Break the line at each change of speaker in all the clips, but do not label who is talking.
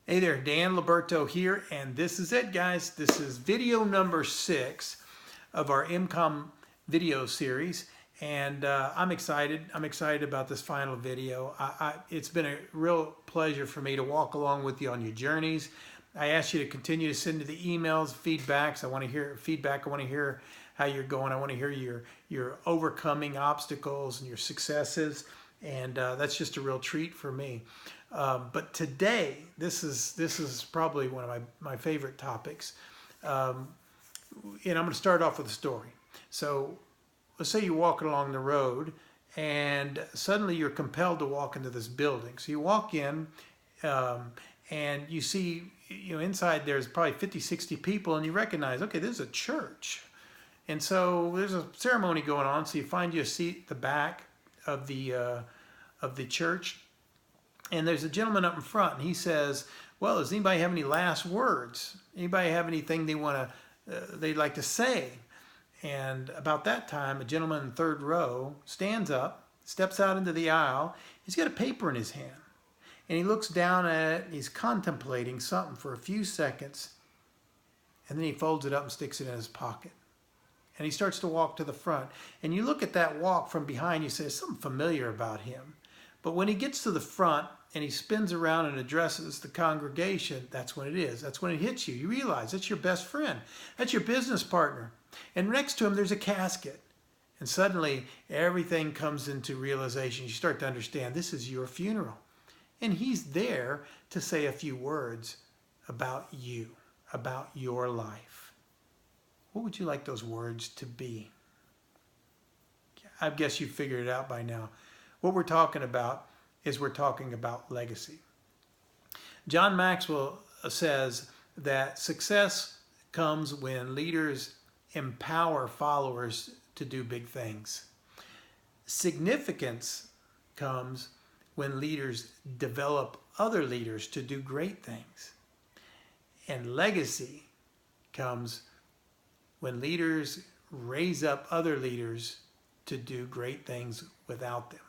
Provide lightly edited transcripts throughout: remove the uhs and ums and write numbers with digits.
Hey there, Dan Liberto here, and this is it, guys. This is video number 6 of our IMCOM video series, and I'm excited. I'm excited about this final video. It's been a real pleasure for me to walk along with you on your journeys. I ask you to continue to send me the emails, feedbacks. I want to hear feedback. I want to hear how you're going. I want to hear your overcoming obstacles and your successes, and that's just a real treat for me. But today, this is probably one of my favorite topics. And I'm going to start off with a story. So let's say you're walking along the road and suddenly you're compelled to walk into this building. So you walk in and you see, inside there's probably 50, 60 people, and you recognize, okay, this is a church. And so there's a ceremony going on. So you find you a seat at the back of the church. And there's a gentleman up in front, and he says, well, does anybody have any last words? Anybody have anything they'd like to say? And about that time, a gentleman in the third row stands up, steps out into the aisle. He's got a paper in his hand, and he looks down at it, and he's contemplating something for a few seconds, and then he folds it up and sticks it in his pocket. And he starts to walk to the front. And you look at that walk from behind, you say, there's something familiar about him. But when he gets to the front and he spins around and addresses the congregation, that's when it is. That's when it hits you. You realize that's your best friend. That's your business partner. And next to him, there's a casket. And suddenly, everything comes into realization. You start to understand this is your funeral. And he's there to say a few words about you, about your life. What would you like those words to be? I guess you figured it out by now. What we're talking about is we're talking about legacy. John Maxwell says that success comes when leaders empower followers to do big things. Significance comes when leaders develop other leaders to do great things. And legacy comes when leaders raise up other leaders to do great things without them.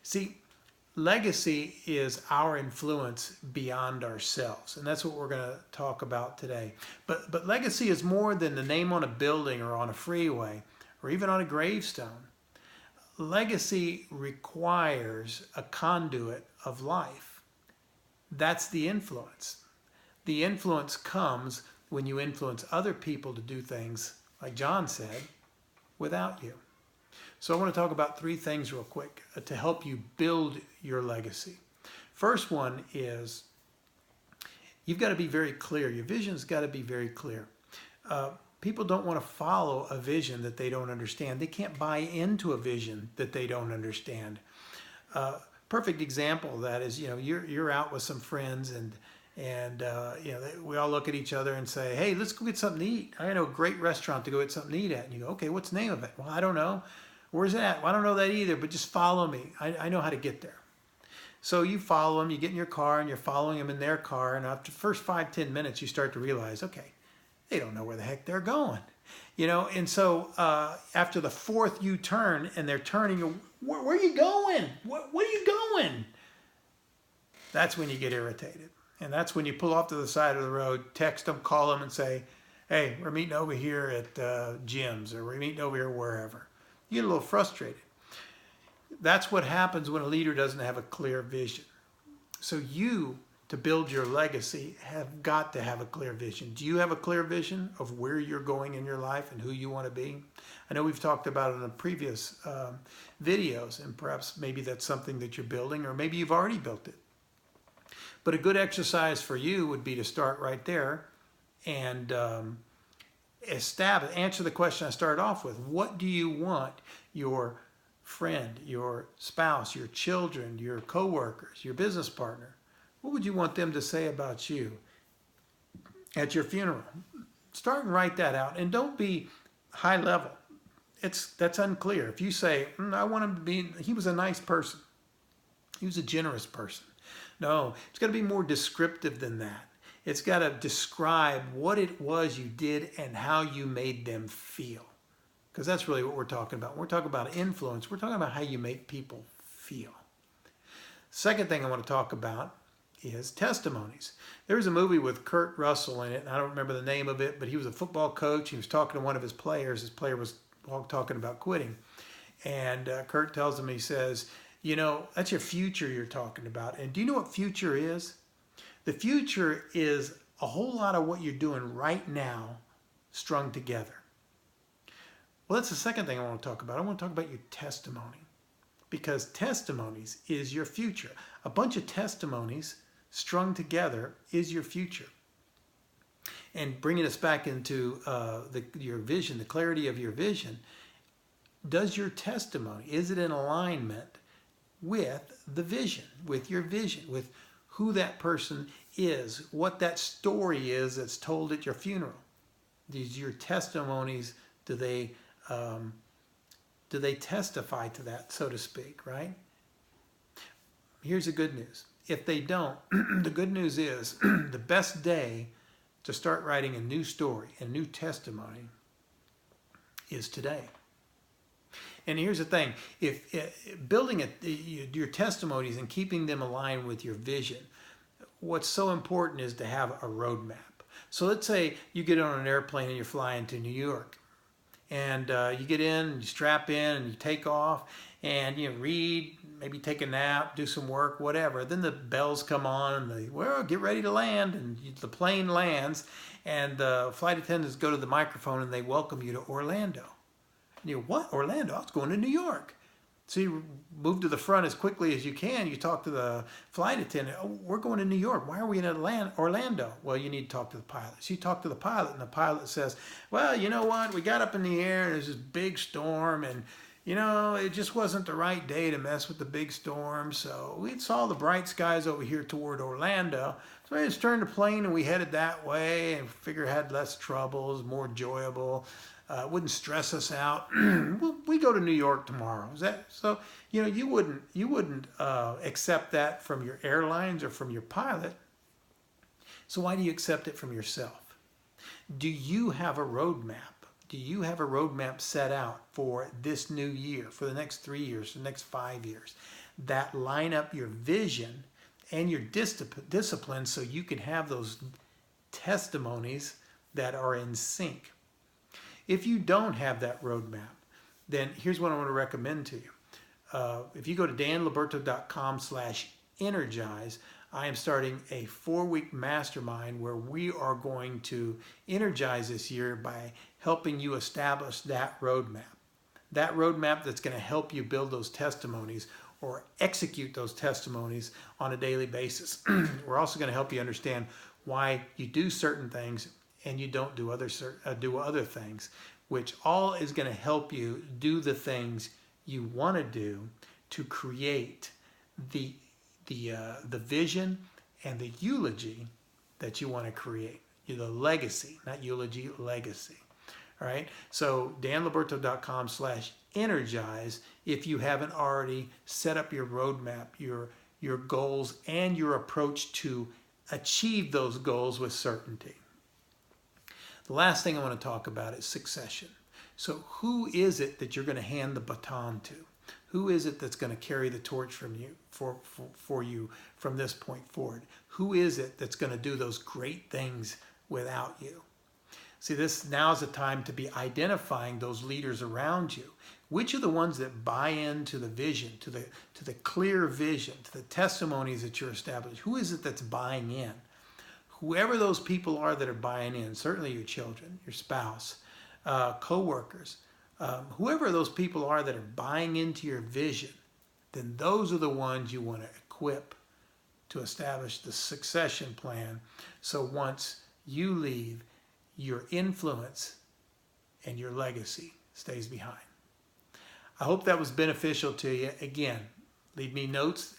See, legacy is our influence beyond ourselves, and that's what we're going to talk about today. But legacy is more than the name on a building or on a freeway or even on a gravestone. Legacy requires a conduit of life. That's the influence. The influence comes when you influence other people to do things, like John said, without you. So I want to talk about 3 things real quick to help you build your legacy. First one is you've got to be very clear. Your vision's got to be very clear. People don't want to follow a vision that they don't understand. They can't buy into a vision that they don't understand. Perfect example of that is, you're out with some friends and we all look at each other and say, hey, let's go get something to eat. I know a great restaurant to go get something to eat at. And you go, okay, what's the name of it? Well, I don't know. Where's it at? Well, I don't know that either, but just follow me. I know how to get there. So you follow them, you get in your car and you're following them in their car. And after the first 5-10 minutes, you start to realize, okay, they don't know where the heck they're going. And so after the 4th U-turn and they're turning, where are you going? Where are you going? That's when you get irritated. And that's when you pull off to the side of the road, text them, call them and say, hey, we're meeting over here at Jim's, or we're meeting over here wherever. You get a little frustrated. That's what happens when a leader doesn't have a clear vision. So you, to build your legacy, have got to have a clear vision. Do you have a clear vision of where you're going in your life and who you want to be? I know we've talked about it in the previous videos, and perhaps maybe that's something that you're building, or maybe you've already built it. But a good exercise for you would be to start right there and answer the question I started off with. What do you want your friend, your spouse, your children, your coworkers, your business partner, what would you want them to say about you at your funeral? Start and write that out, and don't be high level. That's unclear. If you say, I want him to be, he was a nice person, he was a generous person. No, it's got to be more descriptive than that. It's got to describe what it was you did and how you made them feel. Because that's really what we're talking about. We're talking about influence. We're talking about how you make people feel. Second thing I want to talk about is testimonies. There was a movie with Kurt Russell in it, and I don't remember the name of it, but he was a football coach. He was talking to one of his players. His player was talking about quitting. And Kurt tells him, he says, you know, that's your future you're talking about. And do you know what future is? The future is a whole lot of what you're doing right now strung together. Well, that's the second thing I want to talk about. I want to talk about your testimony, because testimonies is your future. A bunch of testimonies strung together is your future. And bringing us back into your vision, the clarity of your vision, does your testimony, is it in alignment with the vision, with your vision, with who that person is, what that story is that's told at your funeral? These your testimonies, do they testify to that, so to speak, right? Here's the good news. If they don't, the good news is the best day to start writing a new story, a new testimony, is today. And here's the thing, if building your testimonies and keeping them aligned with your vision, what's so important is to have a roadmap. So let's say you get on an airplane and you're flying to New York. And you get in, you strap in, and you take off, and you read, maybe take a nap, do some work, whatever. Then the bells come on, and well, get ready to land, and the plane lands, and the flight attendants go to the microphone, and they welcome you to Orlando. And you're, what? Orlando? I was going to New York. So you move to the front as quickly as you can. You talk to the flight attendant. Oh, we're going to New York. Why are we in Orlando? Well, you need to talk to the pilot. So you talk to the pilot, and the pilot says, well, you know what? We got up in the air, and there's this big storm, and, you know, it just wasn't the right day to mess with the big storm. So we saw the bright skies over here toward Orlando. So we just turned the plane, and we headed that way, and figured it had less troubles, more enjoyable. Wouldn't stress us out. We go to New York tomorrow. Is that so? You know, you wouldn't accept that from your airlines or from your pilot. So why do you accept it from yourself? Do you have a roadmap? Do you have a roadmap set out for this new year, for the next 3 years, the next 5 years, that line up your vision and your discipline so you can have those testimonies that are in sync? If you don't have that roadmap, then here's what I want to recommend to you. If you go to danliberto.com/energize, I am starting a 4-week mastermind where we are going to energize this year by helping you establish that roadmap. That roadmap that's going to help you build those testimonies or execute those testimonies on a daily basis. We're also going to help you understand why you do certain things and you don't do other things, which all is going to help you do the things you want to do to create the vision and the eulogy that you want to create. The legacy, not eulogy, legacy. All right. So danliberto.com/energize. If you haven't already set up your roadmap, your goals, and your approach to achieve those goals with certainty. The last thing I want to talk about is succession. So who is it that you're going to hand the baton to? Who is it that's going to carry the torch from you for you from this point forward? Who is it that's going to do those great things without you? See, now is the time to be identifying those leaders around you. Which are the ones that buy into the vision, to the clear vision, to the testimonies that you're establishing? Who is it that's buying in? Whoever those people are that are buying in, certainly your children, your spouse, co-workers, whoever those people are that are buying into your vision, then those are the ones you want to equip to establish the succession plan. So once you leave, your influence and your legacy stays behind. I hope that was beneficial to you. Again, leave me notes.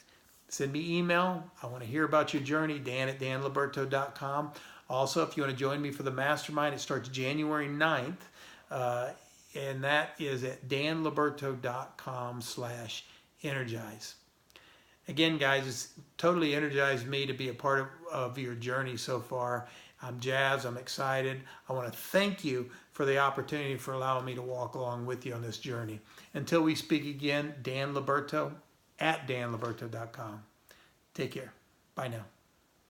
Send me email. I want to hear about your journey, dan@danliberto.com. Also, if you want to join me for the mastermind, it starts January 9th, and that is at danliberto.com/energize. Again, guys, it's totally energized me to be a part of your journey so far. I'm jazzed. I'm excited. I want to thank you for the opportunity for allowing me to walk along with you on this journey. Until we speak again, Dan Liberto at danliberto.com. Take care. Bye now.